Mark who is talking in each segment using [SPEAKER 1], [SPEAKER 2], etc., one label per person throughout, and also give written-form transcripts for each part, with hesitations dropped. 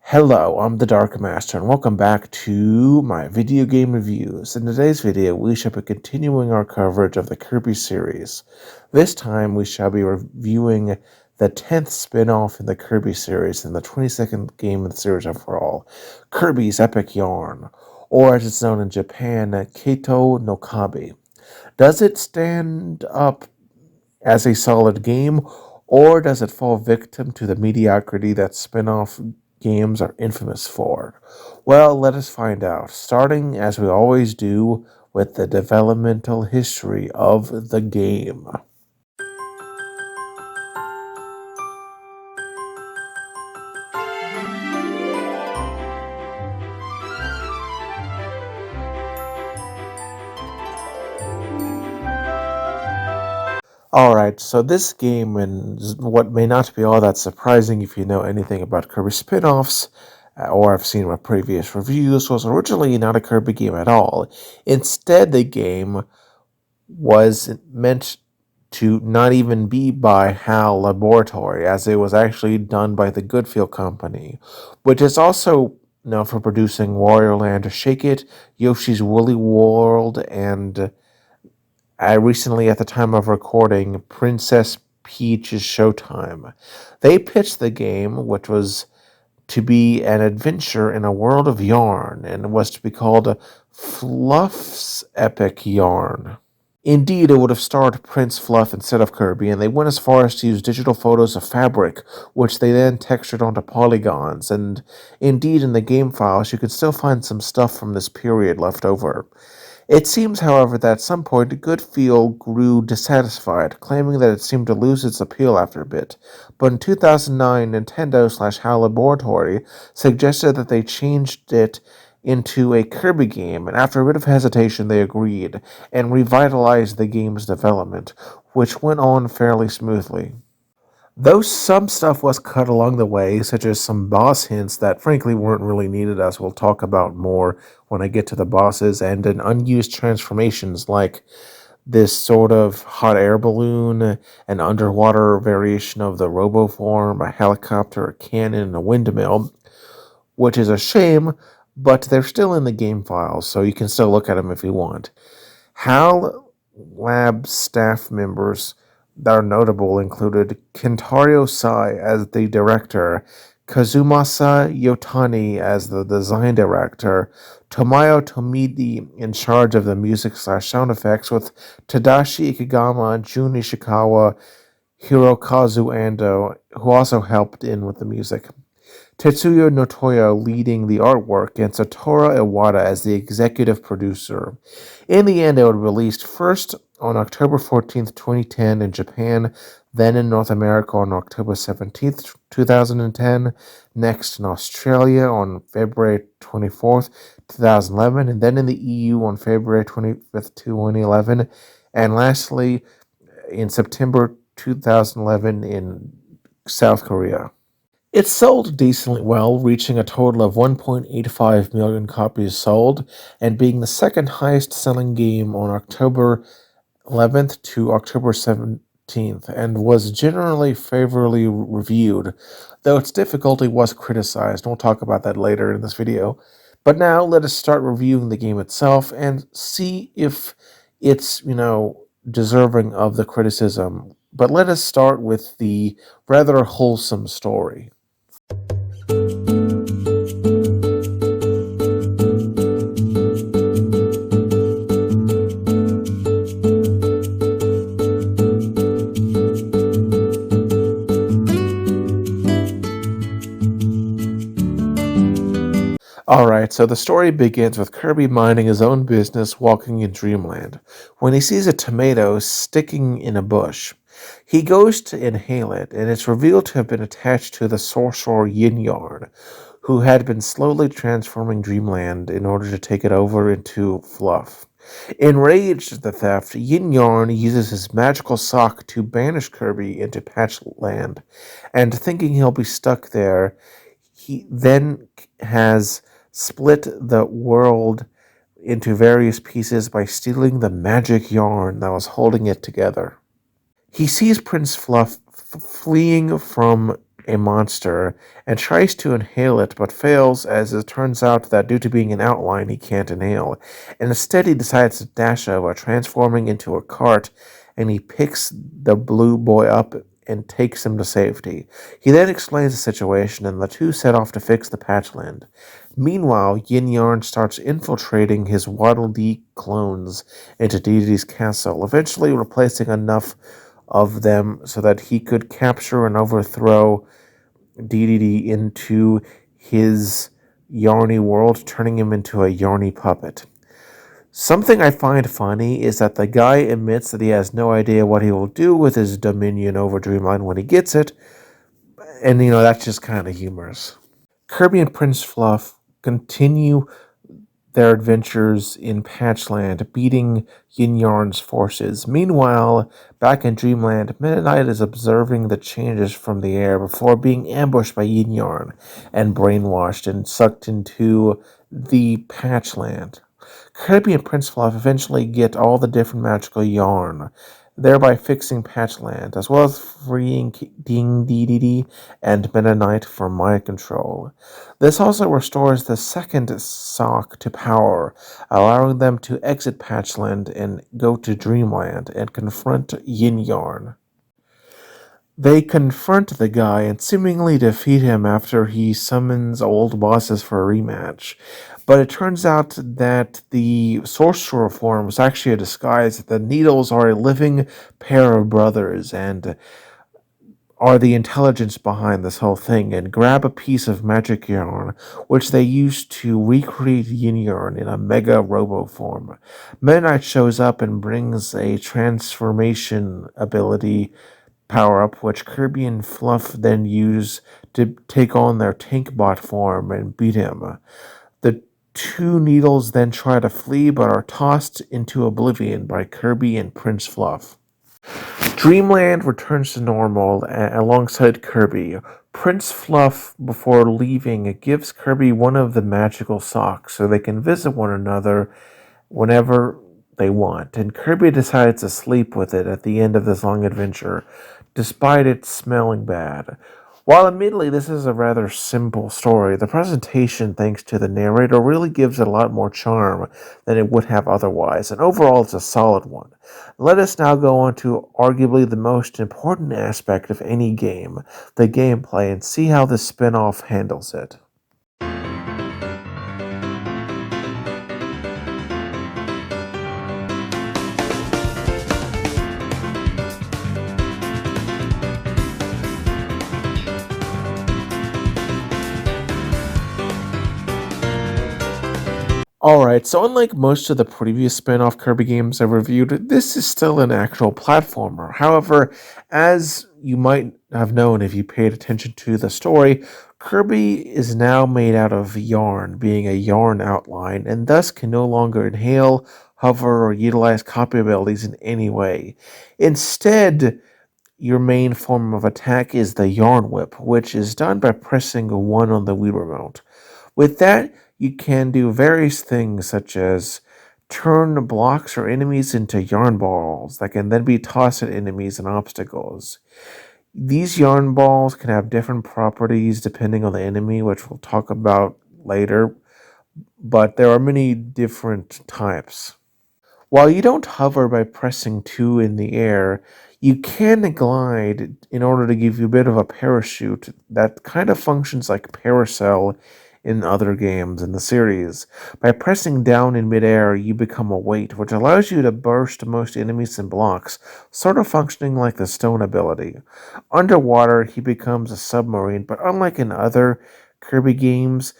[SPEAKER 1] Hello, I'm the Dark Master, and welcome back to my video game reviews. In today's video, we shall be continuing our coverage of the Kirby series. This time, we shall be reviewing the 10th spin-off in the Kirby series and the 22nd game in the series overall, Kirby's Epic Yarn, or as it's known in Japan, Kaito no Kabi. Does it stand up as a solid game, or does it fall victim to the mediocrity that spin-off games are infamous for? Well, let us find out, starting as we always do with the developmental history of the game. Alright, so this game, and what may not be all that surprising if you know anything about Kirby spin-offs, or have seen my previous reviews, was originally not a Kirby game at all. Instead, the game was meant to not even be by HAL Laboratory, as it was actually done by the Goodfield Company, which is also known for producing Wario Land Shake It, Yoshi's Woolly World, and recently, at the time of recording, Princess Peach's Showtime. They pitched the game, which was to be an adventure in a world of yarn, and it was to be called Fluff's Epic Yarn. Indeed, it would have starred Prince Fluff instead of Kirby, and they went as far as to use digital photos of fabric, which they then textured onto polygons, and indeed in the game files you could still find some stuff from this period left over. It seems, however, that at some point Goodfield grew dissatisfied, claiming that it seemed to lose its appeal after a bit. But in 2009, Nintendo/HAL Laboratory suggested that they changed it into a Kirby game, and after a bit of hesitation they agreed, and revitalized the game's development, which went on fairly smoothly. Though some stuff was cut along the way, such as some boss hints that frankly weren't really needed, as we'll talk about more when I get to the bosses, and in unused transformations like this sort of hot air balloon, an underwater variation of the robo-form, a helicopter, a cannon, and a windmill, which is a shame, but they're still in the game files, so you can still look at them if you want. HAL Lab staff members that are notable included Kentaro Sai as the director, Kazumasa Yotani as the design director, Tomoyo Tomidi in charge of the music/sound effects, with Tadashi Ikigama, Jun Ishikawa, Hirokazu Ando, who also helped in with the music, Tetsuya Notoya leading the artwork, and Satoru Iwata as the executive producer. In the end, it was released first on October 14th, 2010 in Japan, then in North America on October 17th, 2010, next in Australia on February 24th, 2011, and then in the EU on February 25th, 2011, and lastly in September 2011 in South Korea. It sold decently well, reaching a total of 1.85 million copies sold, and being the second highest selling game on October 11th to October 17th, and was generally favorably reviewed, though its difficulty was criticized, and we'll talk about that later in this video. But now, let us start reviewing the game itself, and see if it's, deserving of the criticism. But let us start with the rather wholesome story. Alright, so the story begins with Kirby minding his own business walking in Dreamland when he sees a tomato sticking in a bush. He goes to inhale it, and it's revealed to have been attached to the sorcerer Yin Yarn, who had been slowly transforming Dreamland in order to take it over into fluff. Enraged at the theft, Yin Yarn uses his magical sock to banish Kirby into Patchland, and thinking he'll be stuck there, he then has split the world into various pieces by stealing the magic yarn that was holding it together. He sees Prince Fluff fleeing from a monster and tries to inhale it but fails as it turns out that due to being an outline he can't inhale. And instead he decides to dash over, transforming into a cart, and he picks the blue boy up and takes him to safety. He then explains the situation and the two set off to fix the patchland. Meanwhile, Yin Yarn starts infiltrating his Waddle Dee clones into Deity's castle, eventually replacing enough of them so that he could capture and overthrow DDD into his Yarny world, turning him into a Yarny puppet. Something I find funny is that the guy admits that he has no idea what he will do with his dominion over Dreamland when he gets it, and that's just kind of humorous. Kirby and Prince Fluff continue their adventures in Patchland, beating Yin Yarn's forces. Meanwhile, back in Dreamland, Meta Knight is observing the changes from the air before being ambushed by Yin Yarn and brainwashed and sucked into the Patchland. Kirby and Prince Fluff eventually get all the different magical yarn, thereby fixing Patchland, as well as freeing Ding Dee Dee Dee and Meta Knight from mind control. This also restores the second sock to power, allowing them to exit Patchland and go to Dreamland and confront Yin Yarn. They confront the guy and seemingly defeat him after he summons old bosses for a rematch. But it turns out that the sorcerer form was actually a disguise. The Needles are a living pair of brothers and are the intelligence behind this whole thing, and grab a piece of magic yarn, which they use to recreate Yin Yarn in a mega robo form. Meta Knight shows up and brings a transformation ability power up, which Kirby and Fluff then use to take on their tank bot form and beat him. The two Needles then try to flee but are tossed into oblivion by Kirby and Prince Fluff. Dreamland returns to normal alongside Kirby. Prince Fluff, before leaving, gives Kirby one of the magical socks so they can visit one another whenever they want, and Kirby decides to sleep with it at the end of this long adventure, despite it smelling bad. While admittedly this is a rather simple story, the presentation, thanks to the narrator, really gives it a lot more charm than it would have otherwise, and overall it's a solid one. Let us now go on to arguably the most important aspect of any game, the gameplay, and see how this spin-off handles it. Alright, so unlike most of the previous spin-off Kirby games I've reviewed, this is still an actual platformer. However, as you might have known if you paid attention to the story, Kirby is now made out of yarn, being a yarn outline, and thus can no longer inhale, hover, or utilize copy abilities in any way. Instead, your main form of attack is the Yarn Whip, which is done by pressing 1 on the Wii Remote. With that, you can do various things such as turn blocks or enemies into yarn balls that can then be tossed at enemies and obstacles. These yarn balls can have different properties depending on the enemy, which we'll talk about later, but there are many different types. While you don't hover by pressing 2 in the air, you can glide in order to give you a bit of a parachute that kind of functions like Paracel in other games in the series. By pressing down in midair, you become a weight, which allows you to burst most enemies and blocks, sort of functioning like the stone ability. Underwater, he becomes a submarine, but unlike in other Kirby games,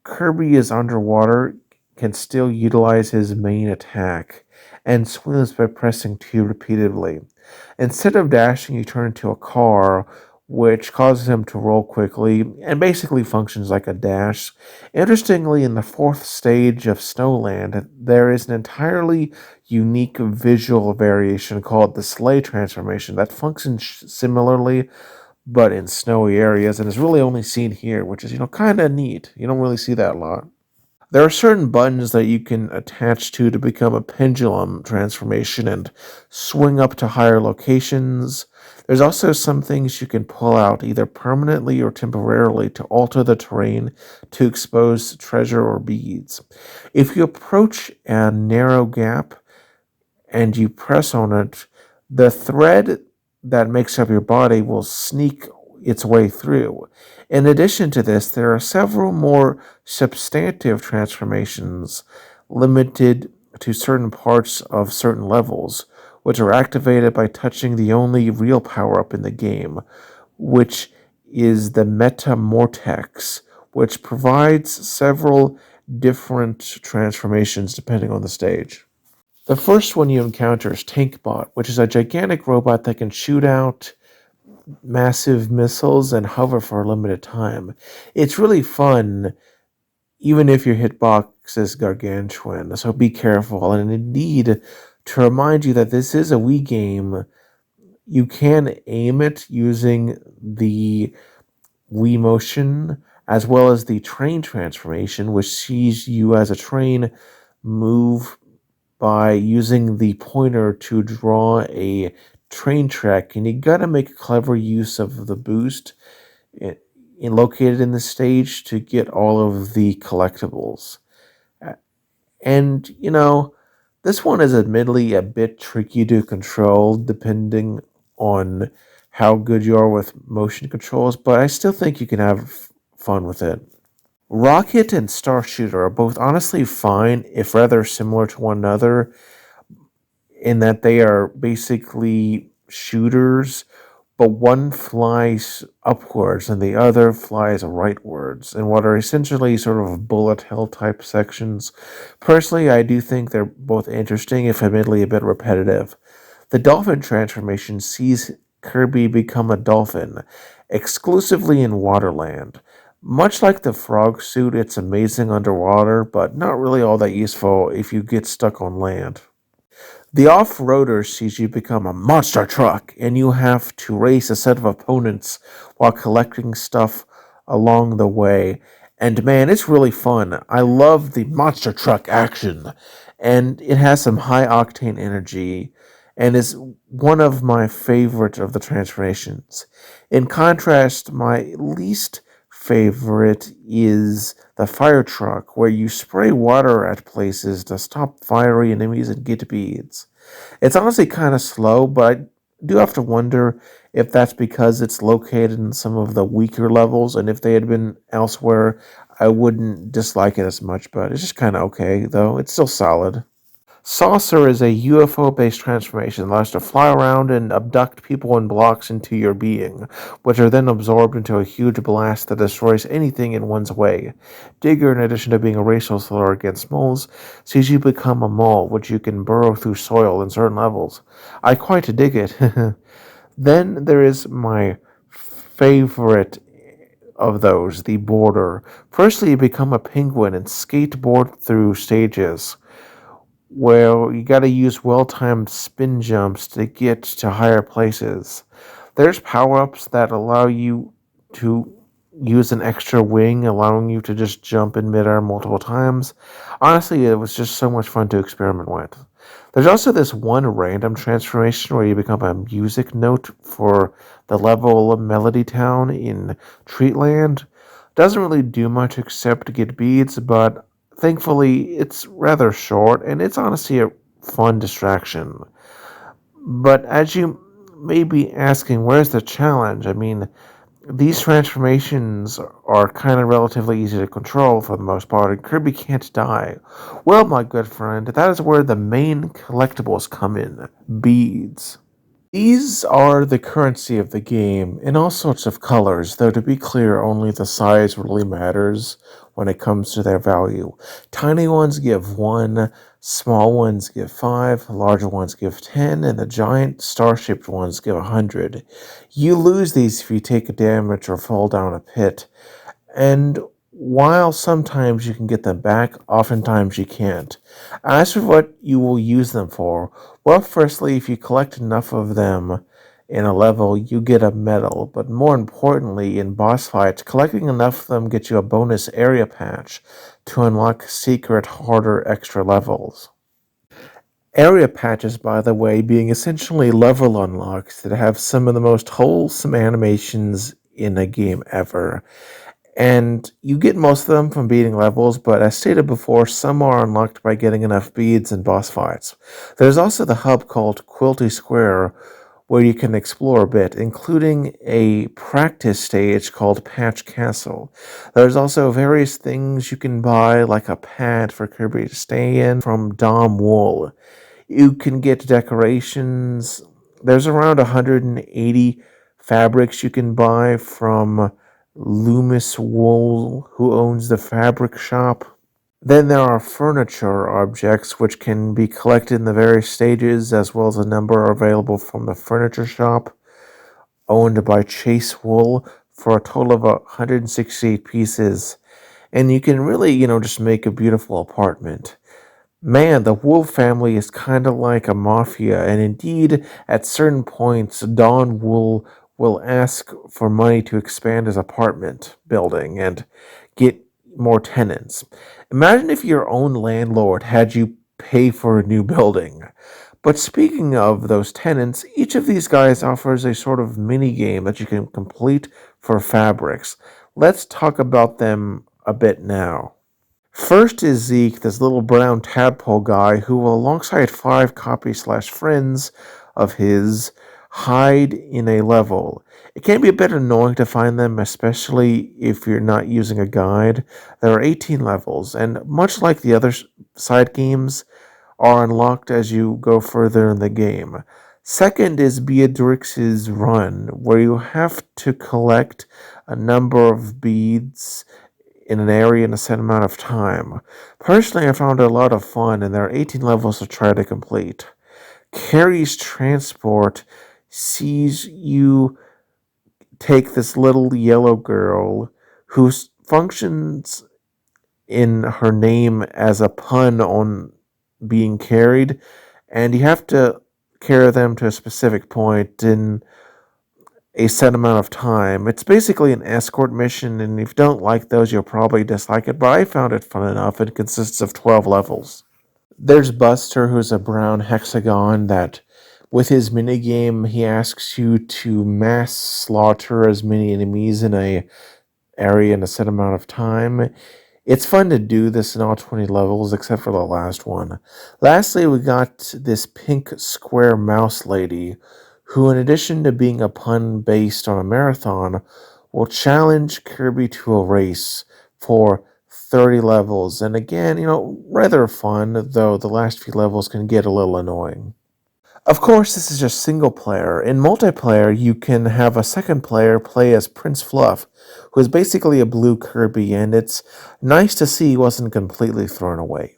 [SPEAKER 1] Kirby is underwater, can still utilize his main attack, and swims by pressing Q repeatedly. Instead of dashing, you turn into a car, which causes him to roll quickly and basically functions like a dash. Interestingly, in the fourth stage of Snowland, there is an entirely unique visual variation called the sleigh transformation that functions similarly but in snowy areas and is really only seen here, which is, kind of neat. You don't really see that a lot. There are certain buttons that you can attach to become a pendulum transformation and swing up to higher locations. There's also some things you can pull out either permanently or temporarily to alter the terrain to expose treasure or beads. If you approach a narrow gap, and you press on it, the thread that makes up your body will sneak its way through. In addition to this, there are several more substantive transformations limited to certain parts of certain levels, which are activated by touching the only real power up in the game, which is the Metamortex, which provides several different transformations depending on the stage. The first one you encounter is Tankbot, which is a gigantic robot that can shoot out massive missiles and hover for a limited time. It's really fun, even if your hitbox is gargantuan, so be careful. And indeed, to remind you that this is a Wii game, you can aim it using the Wii motion as well as the train transformation, which sees you as a train move by using the pointer to draw a train track, and you gotta make clever use of the boost located in the stage to get all of the collectibles. And, this one is admittedly a bit tricky to control depending on how good you are with motion controls, but I still think you can have fun with it. Rocket and Star Shooter are both honestly fine, if rather similar to one another, in that they are basically shooters, but one flies upwards and the other flies rightwards, in what are essentially sort of bullet hell type sections. Personally, I do think they're both interesting, if admittedly a bit repetitive. The dolphin transformation sees Kirby become a dolphin, exclusively in Waterland. Much like the frog suit, it's amazing underwater, but not really all that useful if you get stuck on land. The off-roader sees you become a monster truck, and you have to race a set of opponents while collecting stuff along the way. And man, it's really fun. I love the monster truck action, and it has some high-octane energy, and is one of my favorite of the transformations. In contrast, my least favorite is the fire truck, where you spray water at places to stop fiery enemies and get beads. It's honestly kind of slow, but I do have to wonder if that's because it's located in some of the weaker levels, and if they had been elsewhere, I wouldn't dislike it as much, but it's just kind of okay, though. It's still solid. Saucer is a UFO-based transformation that allows to fly around and abduct people and blocks into your being, which are then absorbed into a huge blast that destroys anything in one's way. Digger, in addition to being a racial slur against moles, sees you become a mole, which you can burrow through soil in certain levels. I quite dig it. Then there is my favorite of those, the border. Firstly, you become a penguin and skateboard through stages, where you gotta use well-timed spin jumps to get to higher places. There's power-ups that allow you to use an extra wing, allowing you to just jump in midair multiple times. Honestly, it was just so much fun to experiment with. There's also this one random transformation where you become a music note for the level of Melody Town in Treatland. Doesn't really do much except to get beads, but thankfully it's rather short and it's honestly a fun distraction. But as you may be asking, where's the challenge? I mean, these transformations are kind of relatively easy to control for the most part, and Kirby can't die. Well, my good friend, that is where the main collectibles come in: beads. These are the currency of the game in all sorts of colors, though to be clear, only the size really matters when it comes to their value. Tiny ones give 1, small ones give 5, larger ones give 10, and the giant star-shaped ones give 100. You lose these if you take damage or fall down a pit. And while sometimes you can get them back, oftentimes you can't. As for what you will use them for, well, firstly, if you collect enough of them in a level, you get a medal. But more importantly, in boss fights, collecting enough of them gets you a bonus area patch to unlock secret, harder, extra levels. Area patches, by the way, being essentially level unlocks that have some of the most wholesome animations in a game ever. And you get most of them from beating levels, but as stated before, some are unlocked by getting enough beads in boss fights. There's also the hub called Quilty Square, where you can explore a bit, including a practice stage called Patch Castle. There's also various things you can buy, like a pad for Kirby to stay in from Dom Wool. You can get decorations. There's around 180 fabrics you can buy from Loomis Wool, who owns the fabric shop. Then there are furniture objects which can be collected in the various stages, as well as a number available from the furniture shop, owned by Chase Wool, for a total of 168 pieces. And you can really, just make a beautiful apartment. Man, the Wolf family is kind of like a mafia, and indeed, at certain points, Don will ask for money to expand his apartment building and get more tenants. Imagine if your own landlord had you pay for a new building. But speaking of those tenants, each of these guys offers a sort of mini game that you can complete for fabrics. Let's talk about them a bit now. First is Zeke, this little brown tadpole guy who will, alongside 5 copy/friends of his, hide in a level. It can be a bit annoying to find them, especially if you're not using a guide. There are 18 levels, and much like the other side games, are unlocked as you go further in the game. Second is Beatrix's Run, where you have to collect a number of beads in an area in a set amount of time. Personally, I found it a lot of fun, and there are 18 levels to try to complete. Carrie's Transport sees you take this little yellow girl who functions in her name as a pun on being carried, and you have to carry them to a specific point in a set amount of time. It's basically an escort mission, and if you don't like those, you'll probably dislike it, but I found it fun enough. It consists of 12 levels. There's Buster, who's a brown hexagon that, with his minigame, he asks you to mass slaughter as many enemies in a area in a set amount of time. It's fun to do this in all 20 levels, except for the last one. Lastly, we got this pink square mouse lady, who, in addition to being a pun based on a marathon, will challenge Kirby to a race for 30 levels. And again, rather fun, though the last few levels can get a little annoying. Of course, this is just single player. In multiplayer, you can have a second player play as Prince Fluff, who is basically a blue Kirby, and it's nice to see he wasn't completely thrown away.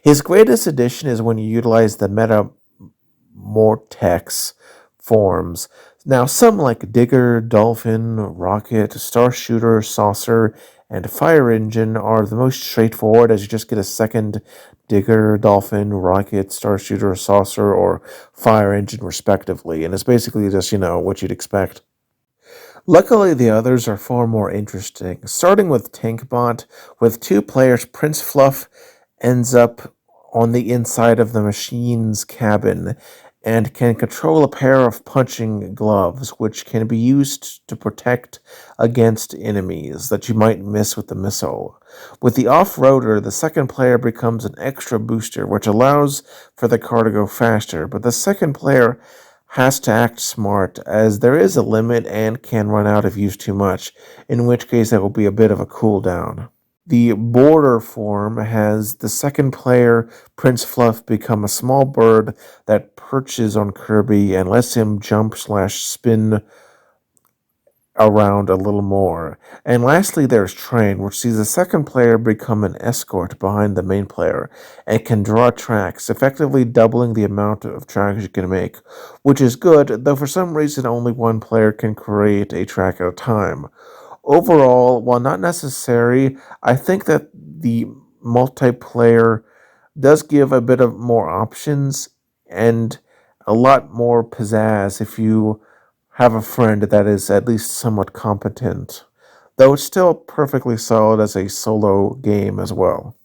[SPEAKER 1] His greatest addition is when you utilize the Metamortex forms. Now, some like Digger, Dolphin, Rocket, Star Shooter, Saucer, and Fire Engine are the most straightforward, as you just get a second Digger, Dolphin, Rocket, Star Shooter, Saucer, or Fire Engine, respectively, and it's basically just, what you'd expect. Luckily, the others are far more interesting. Starting with Tankbot, with 2 players, Prince Fluff ends up on the inside of the machine's cabin and can control a pair of punching gloves, which can be used to protect against enemies that you might miss with the missile. With the off-roader, the second player becomes an extra booster, which allows for the car to go faster, but the second player has to act smart, as there is a limit and can run out if used too much, in which case there will be a bit of a cooldown. The border form has the second player, Prince Fluff, become a small bird that perches on Kirby and lets him jump/spin around a little more. And lastly, there's Train, which sees the second player become an escort behind the main player and can draw tracks, effectively doubling the amount of tracks you can make, which is good, though for some reason only one player can create a track at a time. Overall, while not necessary, I think that the multiplayer does give a bit of more options and a lot more pizzazz if you have a friend that is at least somewhat competent, though it's still perfectly solid as a solo game as well.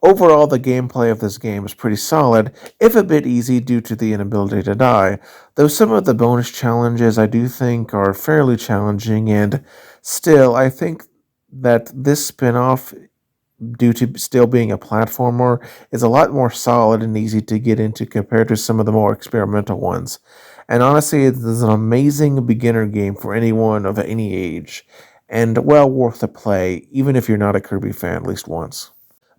[SPEAKER 1] Overall, the gameplay of this game is pretty solid, if a bit easy due to the inability to die, though some of the bonus challenges I do think are fairly challenging, and still, I think that this spin off, due to still being a platformer, is a lot more solid and easy to get into compared to some of the more experimental ones. And honestly, it is an amazing beginner game for anyone of any age, and well worth the play, even if you're not a Kirby fan at least once.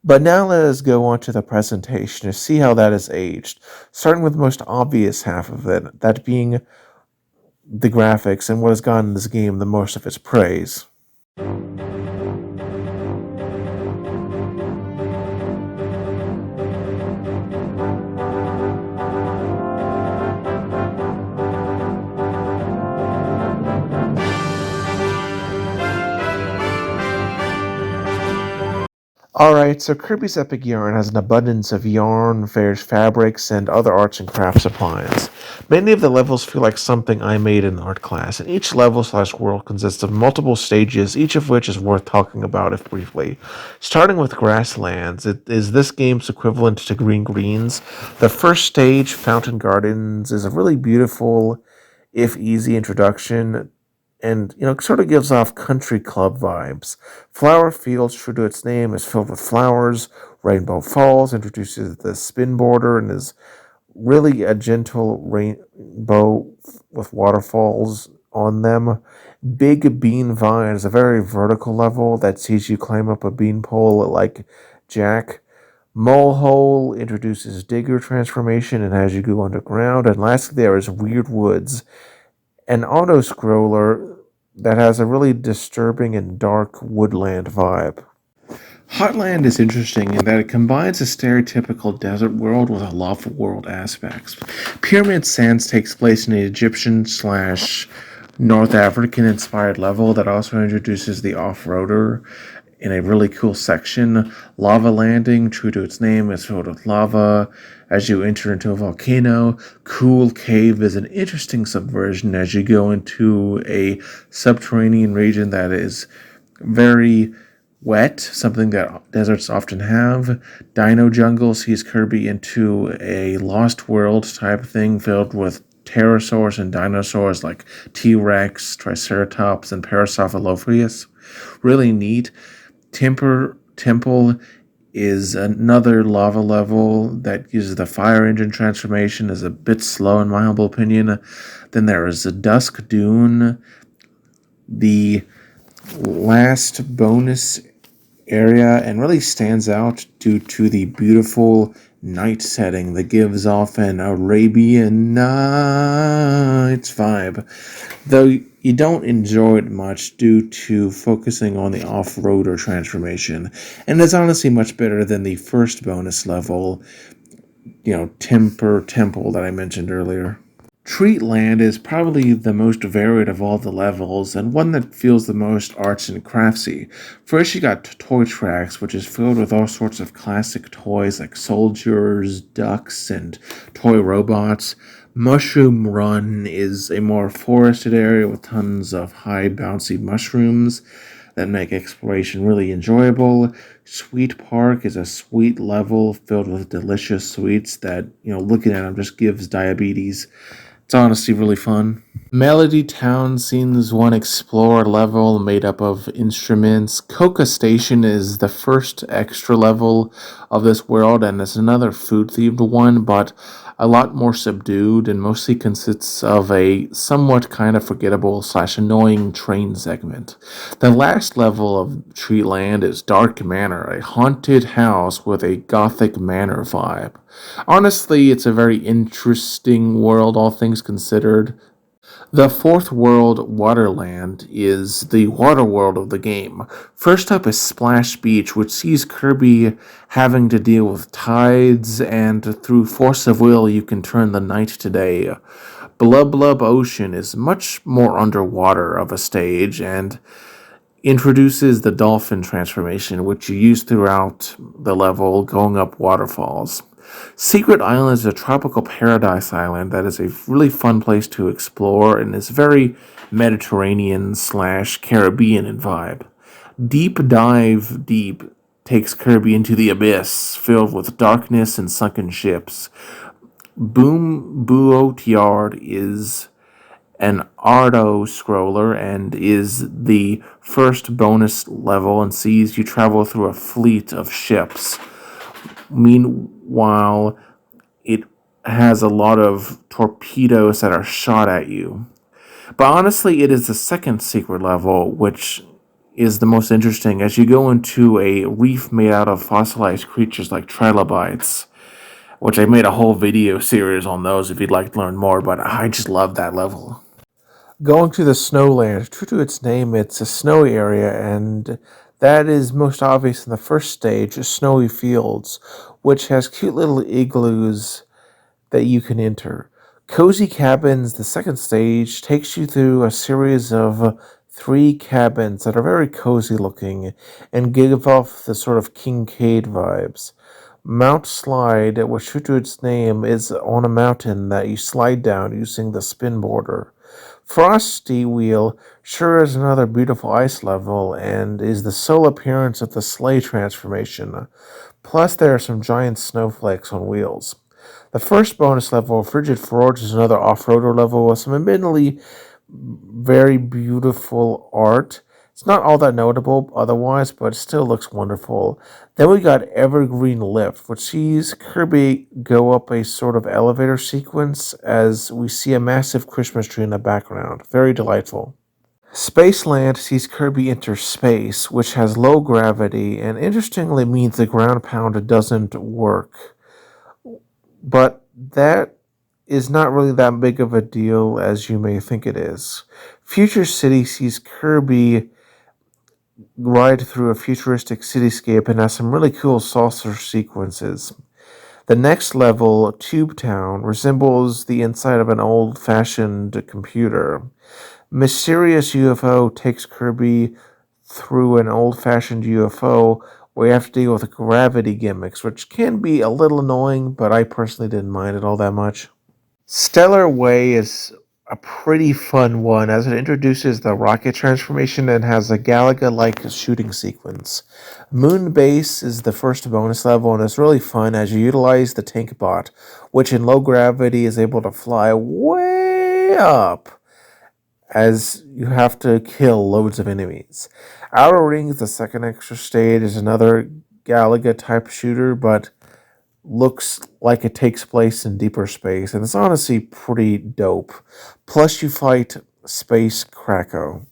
[SPEAKER 1] But now let us go on to the presentation to see how that is aged, starting with the most obvious half of it, that being the graphics and what has gotten this game the most of its praise. Alright, so Kirby's Epic Yarn has an abundance of yarn, various fabrics, and other arts and crafts supplies. Many of the levels feel like something I made in art class, and each level/world consists of multiple stages, each of which is worth talking about if briefly. Starting with Grasslands, it is this game's equivalent to Green Greens. The first stage, Fountain Gardens, is a really beautiful, if easy, introduction and sort of gives off country club vibes. Flower Fields, true to its name, is filled with flowers. Rainbow Falls introduces the spin border and is really a gentle rainbow with waterfalls on them. Big Bean Vine is a very vertical level that sees you climb up a beanpole like Jack. Molehole introduces digger transformation and has you go underground. And lastly, there is Weird Woods, an auto scroller that has a really disturbing and dark woodland vibe. Hotland is interesting in that it combines a stereotypical desert world with a lava world aspects. Pyramid Sands takes place in an Egyptian slash North African inspired level that also introduces the off-roader in a really cool section. Lava Landing, true to its name, is filled with lava as you enter into a volcano. Cool Cave is an interesting subversion as you go into a subterranean region that is very wet, something that deserts often have. Dino Jungle sees Kirby into a Lost World type thing filled with pterosaurs and dinosaurs like T-Rex, Triceratops, and Parasaurolophus. Really neat. Temple is another lava level that uses the fire engine transformation, is a bit slow in my humble opinion. Then there is a Dusk Dune, the last bonus area, and really stands out due to the beautiful night setting that gives off an Arabian Nights vibe, though you don't enjoy it much due to focusing on the off-roader transformation, and it's honestly much better than the first bonus level, Temple that I mentioned earlier. Treatland is probably the most varied of all the levels, and one that feels the most arts and craftsy. First, you got Toy Tracks, which is filled with all sorts of classic toys like soldiers, ducks, and toy robots. Mushroom Run is a more forested area with tons of high bouncy mushrooms that make exploration really enjoyable. Sweet Park is a sweet level filled with delicious sweets that, looking at them just gives diabetes. It's honestly really fun. Melody Town seems one explorer level made up of instruments. Coca Station is the first extra level of this world, and it's another food themed one, but a lot more subdued and mostly consists of a somewhat kind of forgettable slash annoying train segment. The last level of Treeland is Dark Manor, a haunted house with a gothic manor vibe. Honestly, it's a very interesting world, all things considered. The fourth world, Waterland, is the water world of the game. First up is Splash Beach, which sees Kirby having to deal with tides, and through force of will, you can turn the night to day. Blub Blub Ocean is much more underwater of a stage and introduces the dolphin transformation, which you use throughout the level going up waterfalls. Secret Island is a tropical paradise island that is a really fun place to explore and is very Mediterranean slash Caribbean in vibe. Deep Dive Deep takes Kirby into the abyss, filled with darkness and sunken ships. Boom Boot Yard is an Ardo scroller and is the first bonus level and sees you travel through a fleet of ships. Meanwhile, it has a lot of torpedoes that are shot at you. But honestly, it is the second secret level, which is the most interesting as you go into a reef made out of fossilized creatures like trilobites, which I made a whole video series on those if you'd like to learn more, but I just love that level. Going to the Snowland, true to its name, it's a snowy area, and that is most obvious in the first stage, Snowy Fields, which has cute little igloos that you can enter. Cozy Cabins, the second stage, takes you through a series of three cabins that are very cozy looking and give off the sort of Kincaid vibes. Mount Slide, which true to its name, is on a mountain that you slide down using the spin border. Frosty Wheel sure is another beautiful ice level and is the sole appearance of the sleigh transformation. Plus, there are some giant snowflakes on wheels. The first bonus level, Frigid Forge, is another off-roader level with some admittedly very beautiful art. It's not all that notable otherwise, but it still looks wonderful. Then we got Evergreen Lift, which sees Kirby go up a sort of elevator sequence as we see a massive Christmas tree in the background. Very delightful. Spaceland sees Kirby enter space, which has low gravity, and interestingly means the ground pound doesn't work. But that is not really that big of a deal as you may think it is. Future City sees Kirby ride through a futuristic cityscape and has some really cool saucer sequences. The next level, Tube Town, resembles the inside of an old fashioned computer. Mysterious UFO takes Kirby through an old fashioned UFO where you have to deal with gravity gimmicks, which can be a little annoying, but I personally didn't mind it all that much. Stellar Way is a pretty fun one as it introduces the rocket transformation and has a Galaga like shooting sequence. Moon Base is the first bonus level and it's really fun as you utilize the tank bot, which in low gravity is able to fly way up as you have to kill loads of enemies. Outer Rings, the second extra stage, is another Galaga type shooter, but looks like it takes place in deeper space, and it's honestly pretty dope. Plus, you fight Space Krakow.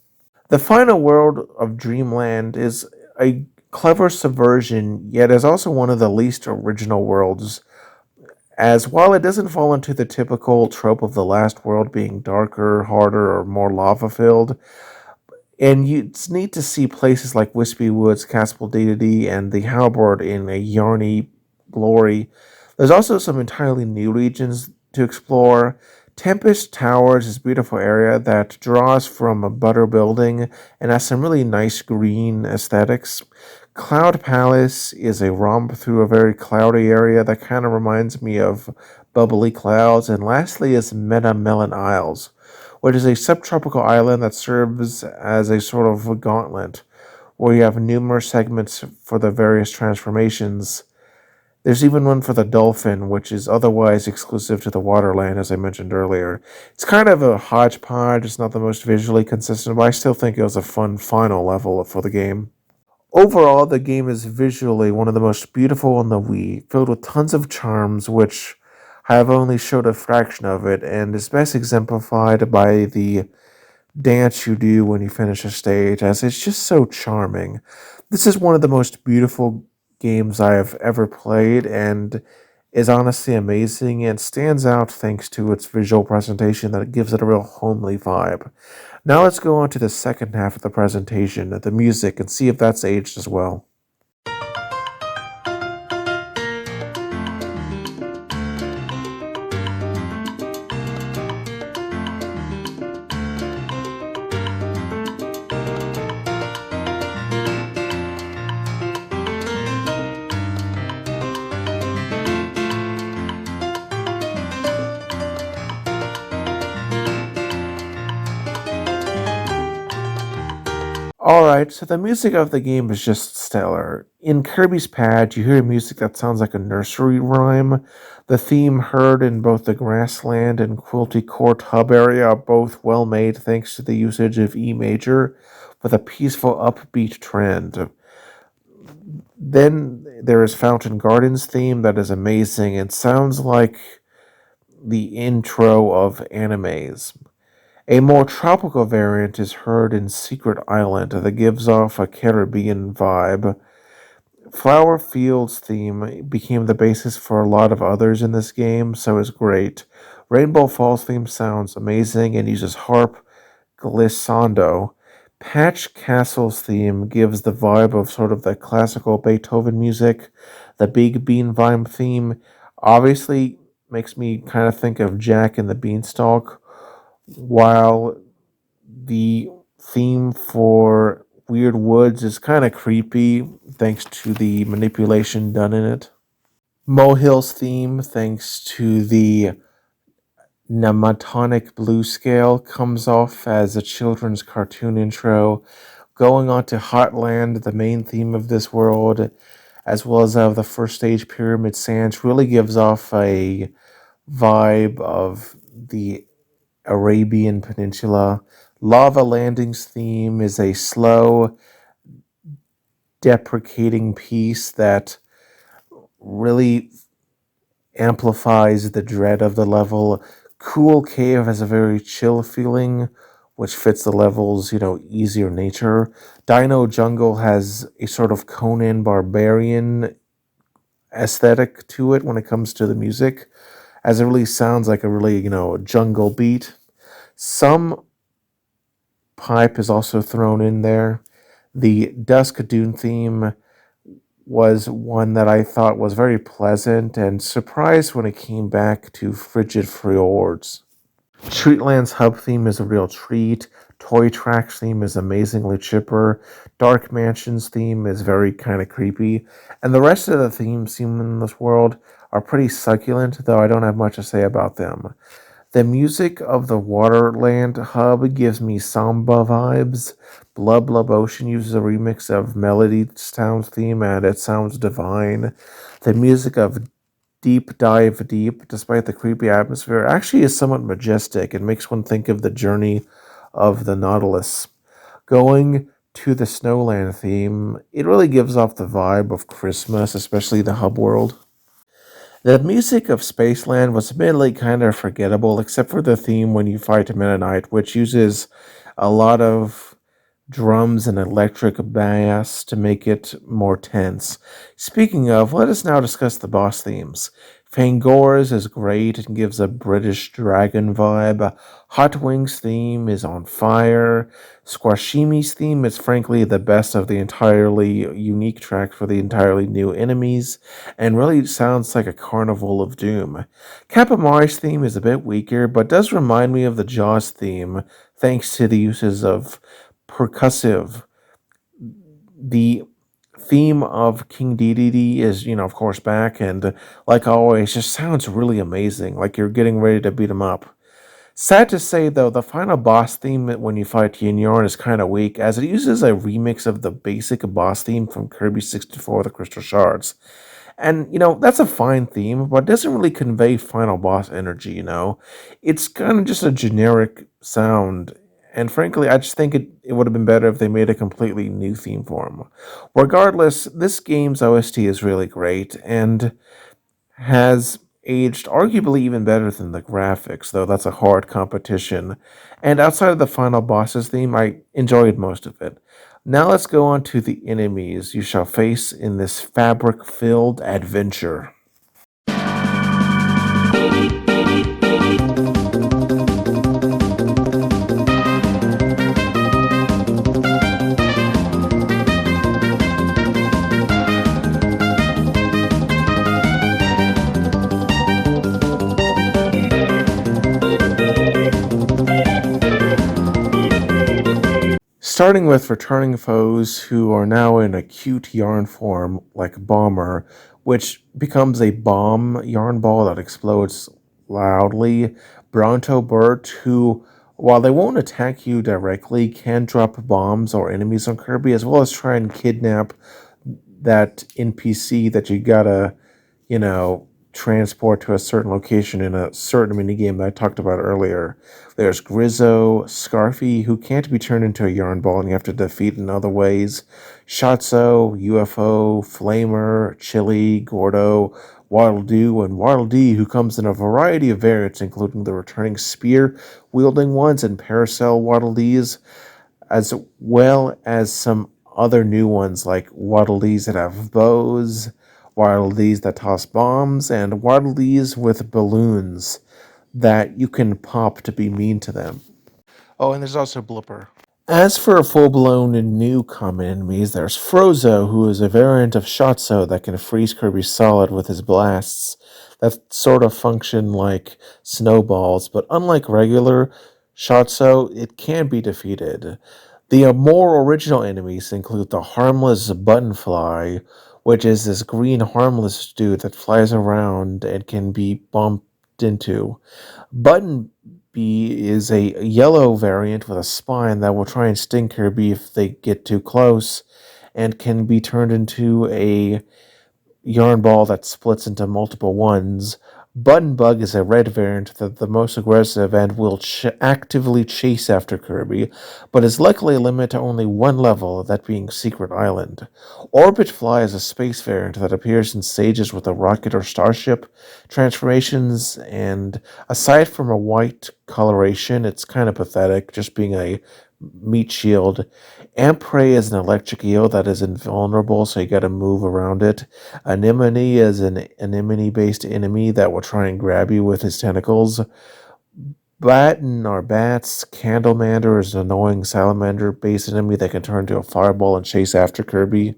[SPEAKER 1] The final world of Dreamland is a clever subversion, yet is also one of the least original worlds, as while it doesn't fall into the typical trope of the last world being darker, harder, or more lava filled, and it's neat to see places like Wispy Woods, Castle Deity, and the Halberd in a yarny glory. There's also some entirely new regions to explore. Tempest Towers is a beautiful area that draws from a butter building and has some really nice green aesthetics. Cloud Palace is a romp through a very cloudy area that kind of reminds me of bubbly clouds. And lastly is Meta Melon Isles, which is a subtropical island that serves as a sort of a gauntlet where you have numerous segments for the various transformations There's even one for the dolphin, which is otherwise exclusive to the Waterland, as I mentioned earlier. It's kind of a hodgepodge. It's not the most visually consistent, but I still think it was a fun final level for the game. Overall, the game is visually one of the most beautiful on the Wii, filled with tons of charms, which I have only showed a fraction of it, and is best exemplified by the dance you do when you finish a stage, as it's just so charming. This is one of the most beautiful games I have ever played, and is honestly amazing and stands out thanks to its visual presentation that gives it a real homely vibe. Now let's go on to the second half of the presentation, the music, and see if that's aged as well. Alright, so the music of the game is just stellar. In Kirby's Pad, you hear music that sounds like a nursery rhyme. The theme heard in both the Grassland and Quilty Court hub area are both well made thanks to the usage of E major with a peaceful upbeat trend. Then there is Fountain Gardens theme that is amazing and sounds like the intro of animes. A more tropical variant is heard in Secret Island that gives off a Caribbean vibe. Flower Fields theme became the basis for a lot of others in this game, so it's great. Rainbow Falls theme sounds amazing and uses harp glissando. Patch Castle's theme gives the vibe of sort of the classical Beethoven music. The Big Bean Vine theme obviously makes me kind of think of Jack and the Beanstalk, while the theme for Weird Woods is kind of creepy thanks to the manipulation done in it. Mohill's theme, thanks to the Nematonic Blue Scale, comes off as a children's cartoon intro. Going on to Hotland, the main theme of this world, as well as of the first stage Pyramid Sands, really gives off a vibe of the Arabian Peninsula. Lava Landing's theme is a slow, deprecating piece that really amplifies the dread of the level. Cool Cave has a very chill feeling, which fits the level's, easier nature. Dino Jungle has a sort of Conan Barbarian aesthetic to it when it comes to the music, as it really sounds like a really, jungle beat. Some pipe is also thrown in there. The Dusk Dune theme was one that I thought was very pleasant and surprised when it came back to Frigid Fjords. Treatland's hub theme is a real treat. Toy Track's theme is amazingly chipper. Dark Mansion's theme is very kind of creepy. And the rest of the themes seen in this world are pretty succulent, though I don't have much to say about them. The music of the Waterland hub gives me samba vibes. Blub Blub Ocean uses a remix of Melody Town's theme, and it sounds divine. The music of Deep Dive Deep, despite the creepy atmosphere, actually is somewhat majestic and makes one think of the journey of the Nautilus. Going to the Snowland theme, it really gives off the vibe of Christmas, especially the hub world. The music of Spaceland was admittedly kind of forgettable, except for the theme when you fight Meta Knight, which uses a lot of drums and electric bass to make it more tense. Speaking of, let us now discuss the boss themes. Fangora's is great and gives a British dragon vibe. Hot Wings' theme is on fire. Squashimi's theme is frankly the best of the entirely unique track for the entirely new enemies, and really sounds like a carnival of doom. Kapamari's theme is a bit weaker, but does remind me of the Jaws theme, thanks to the uses of percussive. The theme of King Dedede is, of course, back, and like always, just sounds really amazing, like you're getting ready to beat him up. Sad to say, though, the final boss theme when you fight Yin Yorn is kind of weak, as it uses a remix of the basic boss theme from Kirby 64, The Crystal Shards. And, that's a fine theme, but it doesn't really convey final boss energy. It's kind of just a generic sound. And frankly, I just think it would have been better if they made a completely new theme for him. Regardless, this game's OST is really great and has aged arguably even better than the graphics, though that's a hard competition. And outside of the final boss's theme, I enjoyed most of it. Now let's go on to the enemies you shall face in this fabric filled adventure. Starting with returning foes who are now in a cute yarn form like Bomber, which becomes a bomb yarn ball that explodes loudly. Bronto Burt, who, while they won't attack you directly, can drop bombs or enemies on Kirby, as well as try and kidnap that NPC that you gotta, you know, transport to a certain location in a certain minigame that I talked about earlier. There's Grizzo, Scarfy, who can't be turned into a yarn ball and you have to defeat in other ways. Shotzo, UFO, Flamer, Chili, Gordo, Waddle Doo, and Waddle Dee, who comes in a variety of variants, including the returning spear wielding ones and Paracel Waddle Dees, as well as some other new ones like Waddle Dees that have bows, Waddle Dees that toss bombs, and Waddle Dees with balloons that you can pop to be mean to them. Oh, and there's also Blipper. As for full-blown new common enemies, there's Frozo, who is a variant of Shotzo that can freeze Kirby solid with his blasts that sort of function like snowballs, but unlike regular Shotzo, it can be defeated. The more original enemies include the harmless Buttonfly, which is this green harmless dude that flies around and can be bumped into. Button Bee is a yellow variant with a spine that will try and sting Kirby if they get too close, and can be turned into a yarn ball that splits into multiple ones. Button Bug is a red variant that the most aggressive and will actively chase after Kirby, but is luckily limited to only one level, that being Secret Island. Orbit Fly is a space variant that appears in stages with a rocket or starship transformations, and aside from a white coloration, it's kind of pathetic, just being a meat shield. Ampray is an electric eel that is invulnerable, so you gotta move around it. Anemone is an anemone-based enemy that will try and grab you with his tentacles. Batten or Bats, Candlemander is an annoying salamander-based enemy that can turn into a fireball and chase after Kirby.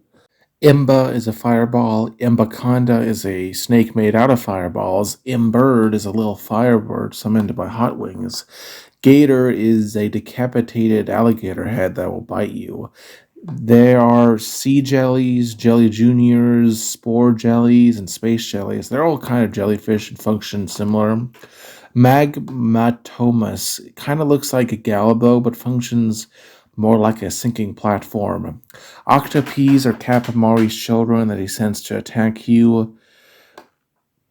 [SPEAKER 1] Imba is a fireball. Imbaconda is a snake made out of fireballs. Imbird is a little firebird summoned by Hot Wings. Gator is a decapitated alligator head that will bite you. There are sea jellies, jelly juniors, spore jellies, and space jellies. They're all kind of jellyfish and function similar. Magmatomus kind of looks like a Galabo, but functions more like a sinking platform. Octopees are Capimari's children that he sends to attack you.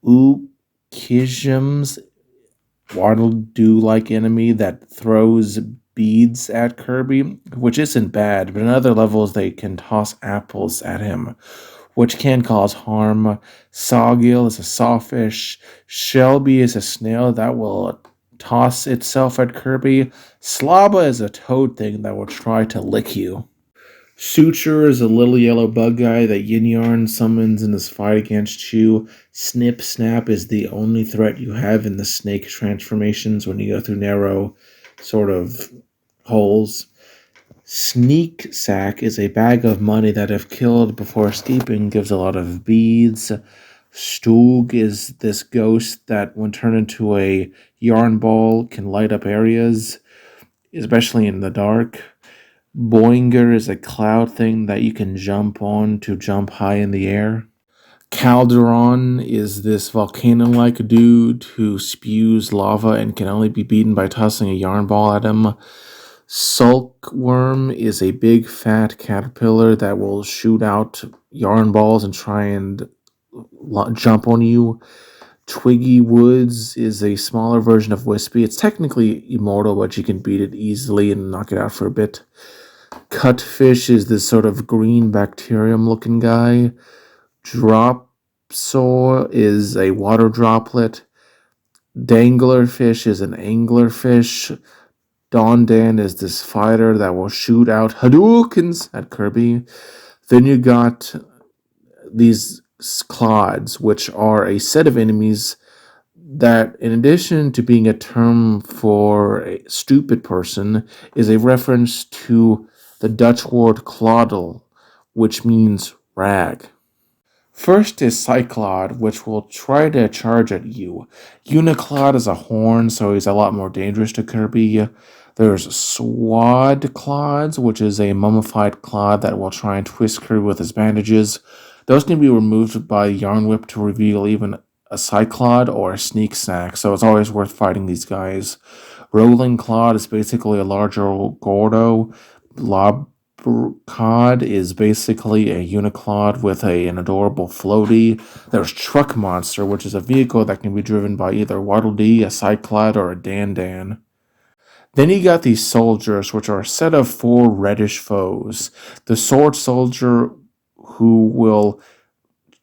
[SPEAKER 1] Ukijums, Waddle Doo like enemy that throws beads at Kirby, which isn't bad, but in other levels they can toss apples at him, which can cause harm. Sawgill is a sawfish. Shelby is a snail that will toss itself at Kirby. Slobba is a toad thing that will try to lick you. Suture is a little yellow bug guy that Yin Yarn summons in his fight against Chew. Snip Snap is the only threat you have in the snake transformations when you go through narrow sort of holes. Sneak Sack is a bag of money that, if killed before escaping, gives a lot of beads. Stoog is this ghost that, when turned into a yarn ball, can light up areas, especially in the dark. Boinger is a cloud thing that you can jump on to jump high in the air. Calderon is this volcano-like dude who spews lava and can only be beaten by tossing a yarn ball at him. Sulkworm is a big fat caterpillar that will shoot out yarn balls and try and jump on you. Twiggy Woods is a smaller version of Wispy. It's technically immortal, but you can beat it easily and knock it out for a bit. Cutfish is this sort of green bacterium looking guy. Dropsaw is a water droplet. Danglerfish is an anglerfish. Dondan is this fighter that will shoot out Hadoukens at Kirby. Then you got these clods, which are a set of enemies that, in addition to being a term for a stupid person, is a reference to the Dutch word clodel, which means rag. First is Cyclod, which will try to charge at you. Uniclod is a horn, so he's a lot more dangerous to Kirby. There's Swad Clods, which is a mummified clod that will try and twist Kirby with his bandages. Those can be removed by Yarn Whip to reveal even a Cyclod or a Sneak Snack, so it's always worth fighting these guys. Rolling Clod is basically a larger Gordo. Lobcod is basically a Uniclod with an adorable floaty. There's Truck Monster, which is a vehicle that can be driven by either Waddle Dee, a Cyclad, or a Dan. Then you got these soldiers, which are a set of 4 reddish foes. The sword soldier, who will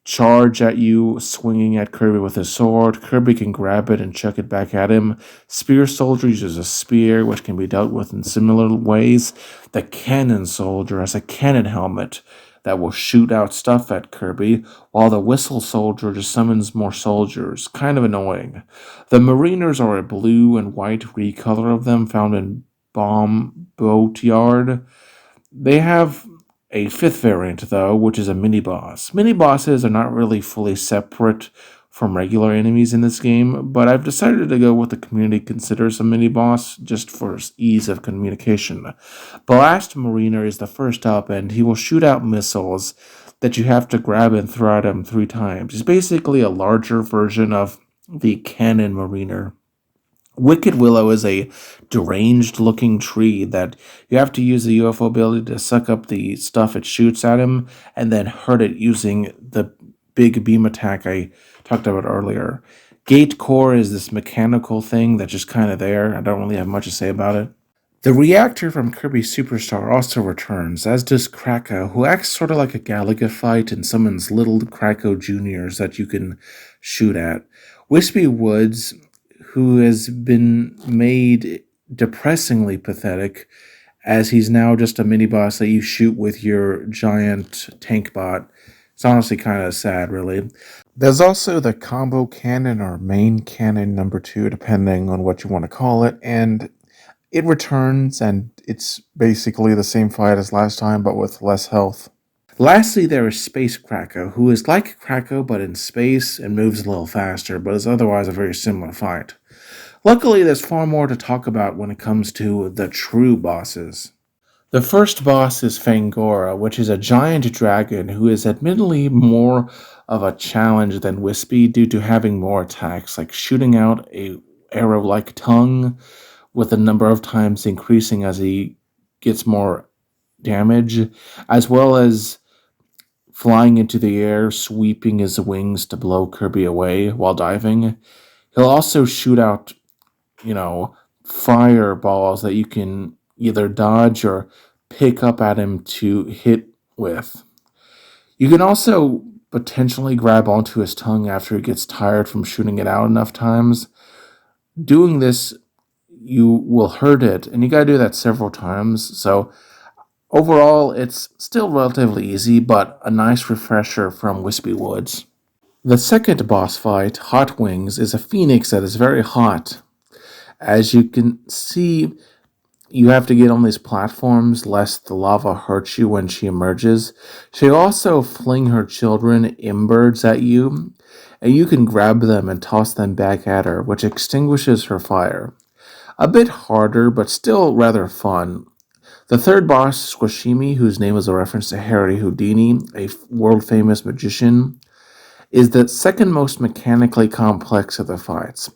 [SPEAKER 1] charge at you, swinging at Kirby with his sword. Kirby can grab it and chuck it back at him. Spear Soldier uses a spear, which can be dealt with in similar ways. The Cannon Soldier has a cannon helmet that will shoot out stuff at Kirby, while the Whistle Soldier just summons more soldiers. Kind of annoying. The Mariners are a blue and white recolor of them found in Bomb Boat Yard. They have a 5th variant, though, which is a mini-boss. Mini-bosses are not really fully separate from regular enemies in this game, but I've decided to go what the community considers a mini-boss, just for ease of communication. Blast Mariner is the first up, and he will shoot out missiles that you have to grab and throw at him 3 times. He's basically a larger version of the Cannon Mariner. Wicked Willow is a deranged-looking tree that you have to use the UFO ability to suck up the stuff it shoots at him and then hurt it using the big beam attack I talked about earlier. Gate Core is this mechanical thing that's just kind of there. I don't really have much to say about it. The reactor from Kirby Superstar also returns, as does Krako, who acts sort of like a Galaga fight and summons little Krako Juniors that you can shoot at. Wispy Woods, who has been made depressingly pathetic, as he's now just a mini-boss that you shoot with your giant tank bot. It's honestly kind of sad, really. There's also the combo cannon or main cannon number 2, depending on what you want to call it, and it returns, and it's basically the same fight as last time, but with less health. Lastly, there is Space Krako, who is like Krako but in space and moves a little faster, but is otherwise a very similar fight. Luckily, there's far more to talk about when it comes to the true bosses. The first boss is Fangora, which is a giant dragon who is admittedly more of a challenge than Wispy due to having more attacks, like shooting out a arrow-like tongue, with the number of times increasing as he gets more damage, as well as flying into the air, sweeping his wings to blow Kirby away while diving. He'll also shoot out, fireballs that you can either dodge or pick up at him to hit with. You can also potentially grab onto his tongue after he gets tired from shooting it out enough times. Doing this, you will hurt it, and you gotta do that several times, so overall, it's still relatively easy, but a nice refresher from Wispy Woods. The second boss fight, Hot Wings, is a phoenix that is very hot. As you can see, you have to get on these platforms lest the lava hurts you when she emerges. She'll also fling her children imbirds at you, and you can grab them and toss them back at her, which extinguishes her fire. A bit harder, but still rather fun. The third boss, Squashimi, whose name is a reference to Harry Houdini, a world-famous magician, is the second most mechanically complex of the fights,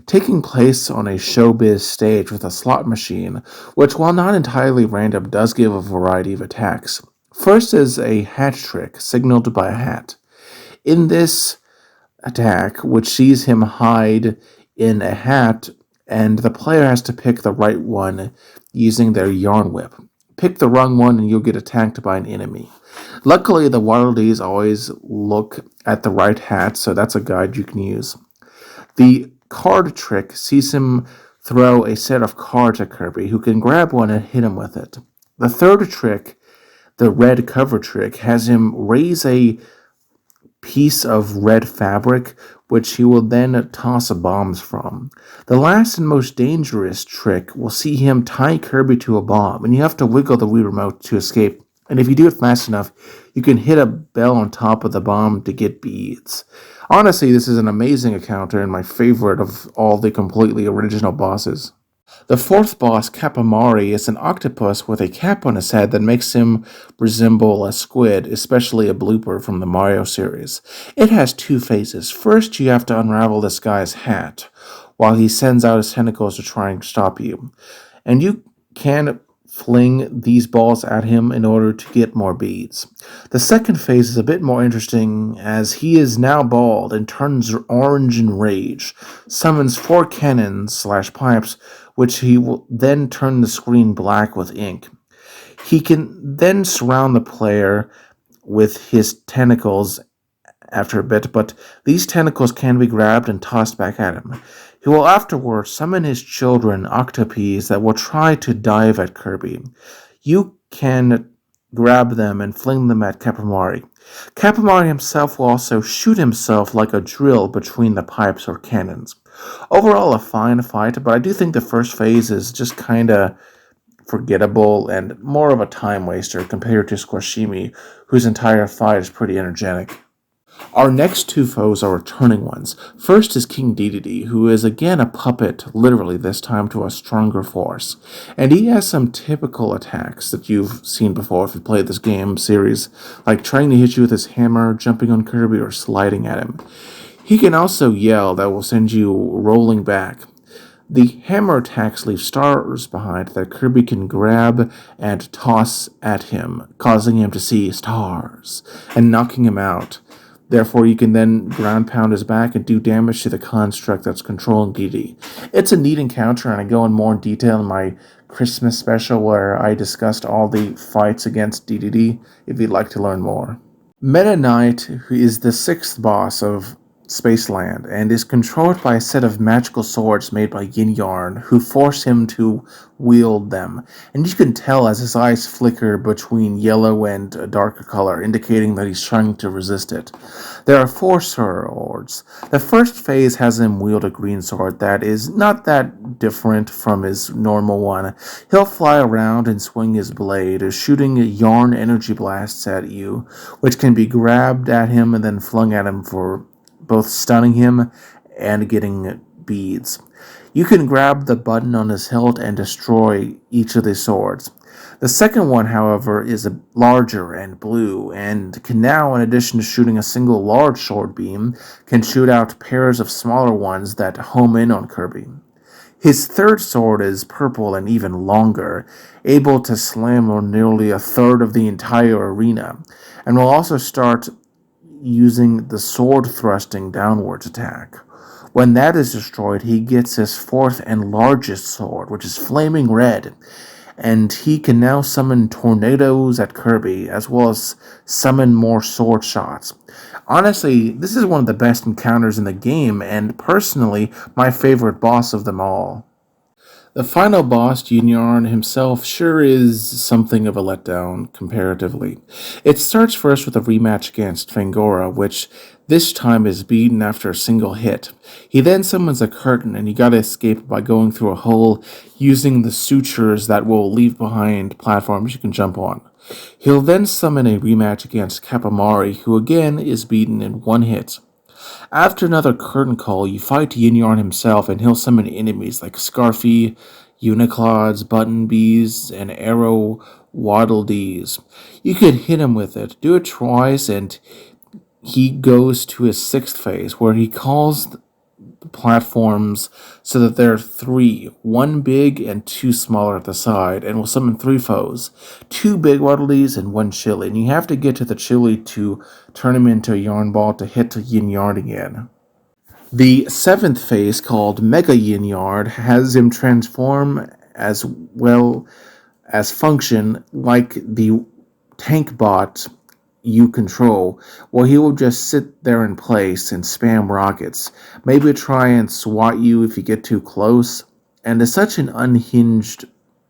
[SPEAKER 1] taking place on a showbiz stage with a slot machine, which, while not entirely random, does give a variety of attacks. First is a hat trick, signaled by a hat. In this attack, which sees him hide in a hat, and the player has to pick the right one using their yarn whip. Pick the wrong one and you'll get attacked by an enemy. Luckily, the Waddle always look at the right hat, so that's a guide you can use. The card trick sees him throw a set of cards at Kirby, who can grab one and hit him with it. The third trick, the red cover trick, has him raise a piece of red fabric, which he will then toss bombs from. The last and most dangerous trick will see him tie Kirby to a bomb, and you have to wiggle the Wii Remote to escape. And if you do it fast enough, you can hit a bell on top of the bomb to get beads. Honestly, this is an amazing encounter and my favorite of all the completely original bosses. The fourth boss, Kapamari, is an octopus with a cap on his head that makes him resemble a squid, especially a blooper from the Mario series. It has two phases. First, you have to unravel this guy's hat while he sends out his tentacles to try and stop you. And you can fling these balls at him in order to get more beads. The second phase is a bit more interesting as he is now bald and turns orange in rage, summons 4 cannons/pipes, which he will then turn the screen black with ink. He can then surround the player with his tentacles after a bit, but these tentacles can be grabbed and tossed back at him. He will afterwards summon his children, Octopes, that will try to dive at Kirby. You can grab them and fling them at Kapamari. Kapamari himself will also shoot himself like a drill between the pipes or cannons. Overall, a fine fight, but I do think the first phase is just kinda forgettable and more of a time waster compared to Squashimi, whose entire fight is pretty energetic. Our next two foes are returning ones. First is King Dedede, who is again a puppet, literally this time to a stronger force. And he has some typical attacks that you've seen before if you played this game series, like trying to hit you with his hammer, jumping on Kirby, or sliding at him. He can also yell that will send you rolling back. The hammer attacks leave stars behind that Kirby can grab and toss at him, causing him to see stars and knocking him out. Therefore, you can then ground pound his back and do damage to the construct that's controlling Dedede. It's a neat encounter, and I go in more detail in my Christmas special where I discussed all the fights against Dedede, if you'd like to learn more. Meta Knight, who is the sixth boss of Spaceland, and is controlled by a set of magical swords made by Yin Yarn, who force him to wield them. And you can tell as his eyes flicker between yellow and a darker color, indicating that he's trying to resist it. There are 4 swords. The first phase has him wield a green sword that is not that different from his normal one. He'll fly around and swing his blade, shooting yarn energy blasts at you, which can be grabbed at him and then flung at him for both stunning him and getting beads. You can grab the button on his hilt and destroy each of the swords. The second one, however, is larger and blue, and can now, in addition to shooting a single large sword beam, can shoot out pairs of smaller ones that home in on Kirby. His third sword is purple and even longer, able to slam on nearly a third of the entire arena, and will also start using the sword thrusting downwards attack. When that is destroyed, he gets his fourth and largest sword, which is flaming red, and he can now summon tornadoes at Kirby, as well as summon more sword shots. Honestly, this is one of the best encounters in the game, and personally, my favorite boss of them all. The final boss, Yin Yarn himself, sure is something of a letdown, comparatively. It starts first with a rematch against Fangora, which this time is beaten after a single hit. He then summons a curtain, and you gotta escape by going through a hole using the sutures that will leave behind platforms you can jump on. He'll then summon a rematch against Kapamari, who again is beaten in one hit. After another curtain call, you fight Yin Yarn himself, and he'll summon enemies like Scarfy, Uniclods, Button Bees, and Arrow Waddle Dees. You could hit him with it, do it twice, and he goes to his sixth phase, where he calls the platforms so that there are three, one big and two smaller at the side, and will summon three foes, two big waddledees and one chili. And you have to get to the chili to turn him into a yarn ball to hit yin yarn again. The seventh phase, called Mega Yin Yard, has him transform as well as function like the tank bot you control, where he will just sit there in place and spam rockets, maybe try and swat you if you get too close, and is such an unhinged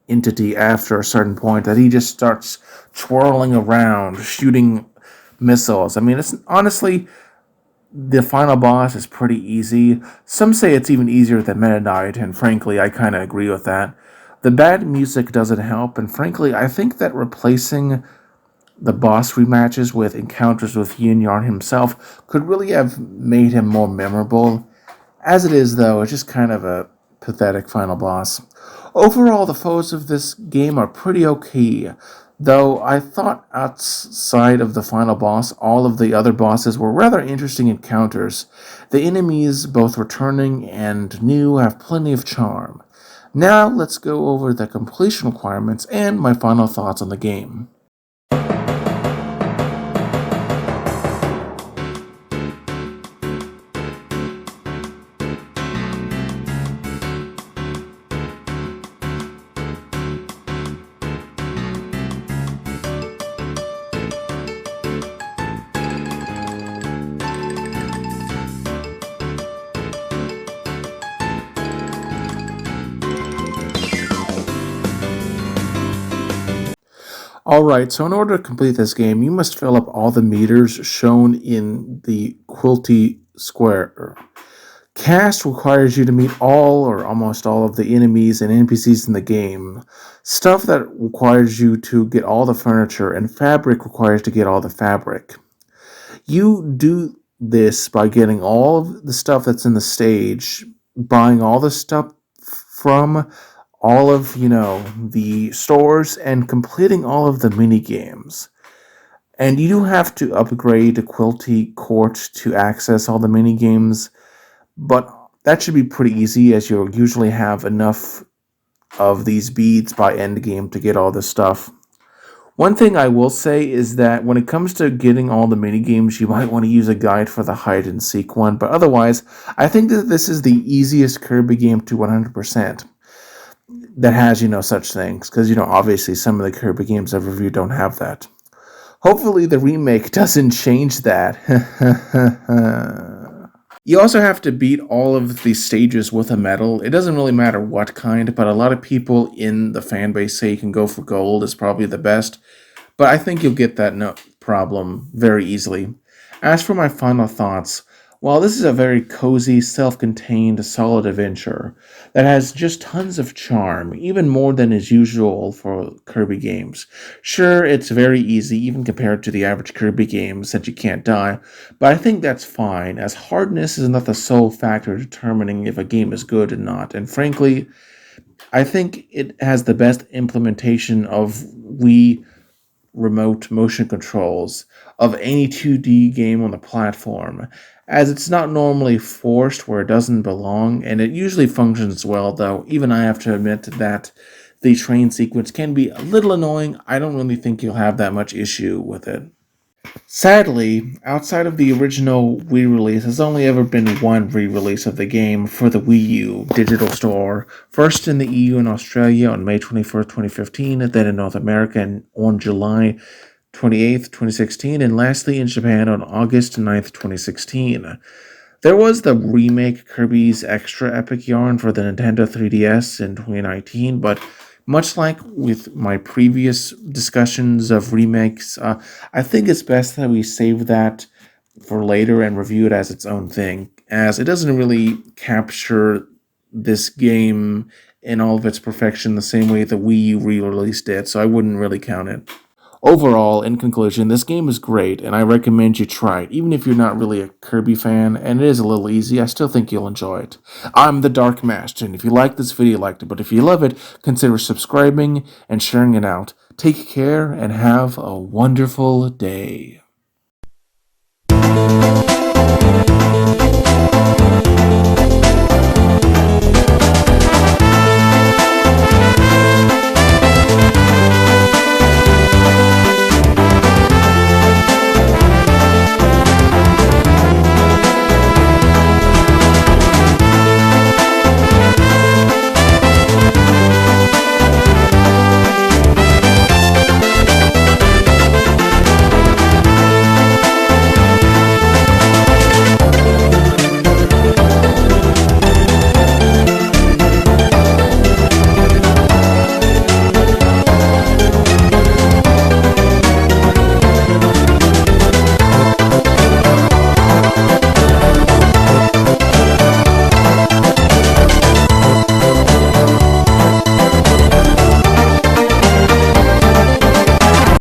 [SPEAKER 1] entity after a certain point that he just starts twirling around, shooting missiles. I mean, it's honestly, the final boss is pretty easy. Some say it's even easier than Meta Knight, and frankly, I kind of agree with that. The bad music doesn't help, and frankly, I think that replacing the boss rematches with encounters with Yin Yarn himself could really have made him more memorable. As it is, though, it's just kind of a pathetic final boss. Overall, the foes of this game are pretty okay, though I thought outside of the final boss, all of the other bosses were rather interesting encounters. The enemies, both returning and new, have plenty of charm. Now, let's go over the completion requirements and my final thoughts on the game. Alright, so in order to complete this game, you must fill up all the meters shown in the Quilty square. Cast requires you to meet all or almost all of the enemies and NPCs in the game. Stuff that requires you to get all the furniture, and fabric requires to get all the fabric. You do this by getting all of the stuff that's in the stage, buying all the stuff from all of, the stores, and completing all of the mini games. And you do have to upgrade to Quilty Court to access all the mini games, but that should be pretty easy, as you'll usually have enough of these beads by end game to get all this stuff. One thing I will say is that when it comes to getting all the mini games, you might want to use a guide for the hide and seek one, but otherwise, I think that this is the easiest Kirby game to 100% that has, such things, because, obviously some of the Kirby games I've reviewed don't have that. Hopefully the remake doesn't change that. You also have to beat all of the stages with a medal. It doesn't really matter what kind, but a lot of people in the fan base say you can go for gold is probably the best. But I think you'll get that no problem very easily. As for my final thoughts, while this is a very cozy, self-contained, solid adventure that has just tons of charm, even more than is usual for Kirby games. Sure, it's very easy, even compared to the average Kirby game, since you can't die, but I think that's fine, as hardness is not the sole factor determining if a game is good or not, and frankly, I think it has the best implementation of Wii remote motion controls of any 2D game on the platform, as it's not normally forced where it doesn't belong, and it usually functions well, though even I have to admit that the train sequence can be a little annoying. I don't really think you'll have that much issue with it. Sadly, outside of the original Wii release, there's only ever been one re-release of the game for the Wii U digital store, first in the EU and Australia on May 21st, 2015, then in North America on July 28th, 2016, and lastly in Japan on August 9th, 2016. There was the remake Kirby's Extra Epic Yarn for the Nintendo 3DS in 2019, but much like with my previous discussions of remakes, I think it's best that we save that for later and review it as its own thing, as it doesn't really capture this game in all of its perfection the same way the Wii U re-release did, so I wouldn't really count it. Overall, in conclusion, this game is great, and I recommend you try it. Even if you're not really a Kirby fan, and it is a little easy, I still think you'll enjoy it. I'm the Dark Master, and if you like this video, you liked it. But if you love it, consider subscribing and sharing it out. Take care, and have a wonderful day.